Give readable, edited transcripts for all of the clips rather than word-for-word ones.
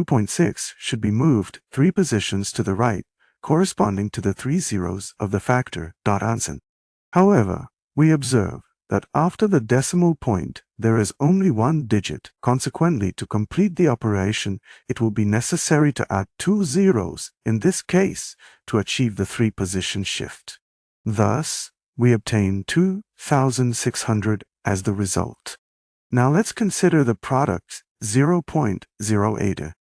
2.6 should be moved 3 positions to the right, corresponding to the 3 zeros of the factor answer. However, we observe that after the decimal point there is only 1 digit. Consequently, to complete the operation, it will be necessary to add 2 zeros, in this case, to achieve the 3 position shift. Thus, we obtain 2,600 as the result. Now let's consider the product 0.08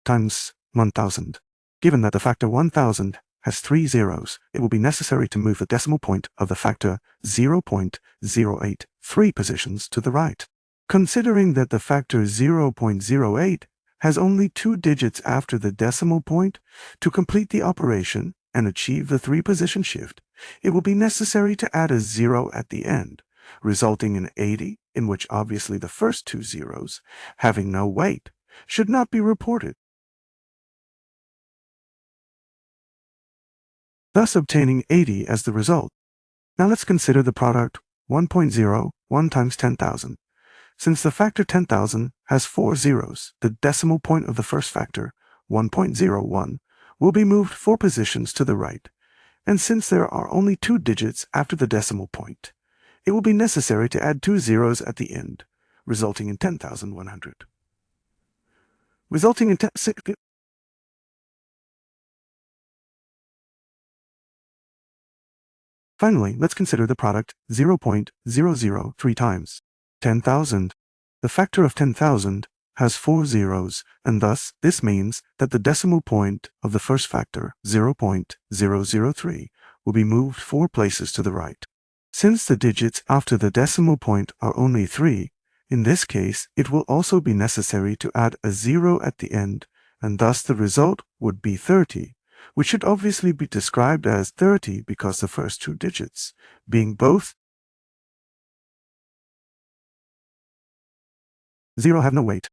times 1,000. Given that the factor 1,000 has 3 zeros, it will be necessary to move the decimal point of the factor 0.08 3 positions to the right. Considering that the factor 0.08 has only 2 digits after the decimal point, to complete the operation and achieve the 3 position shift, it will be necessary to add a 0 at the end, resulting in 80, in which obviously the first 2 zeros, having no weight, should not be reported, thus obtaining 80 as the result. Now let's consider the product 1.01 times 10,000. Since the factor 10,000 has 4 zeros, the decimal point of the first factor, 1.01, will be moved 4 positions to the right, and since there are only 2 digits after the decimal point, it will be necessary to add 2 zeros at the end, resulting in 10,100. Finally, let's consider the product 0.003 times 10,000. The factor of 10,000 has 4 zeros, and thus this means that the decimal point of the first factor, 0.003, will be moved 4 places to the right. Since the digits after the decimal point are only 3, in this case it will also be necessary to add a 0 at the end, and thus the result would be 30, which should obviously be described as 30 because the first 2 digits, being both 0, have no weight.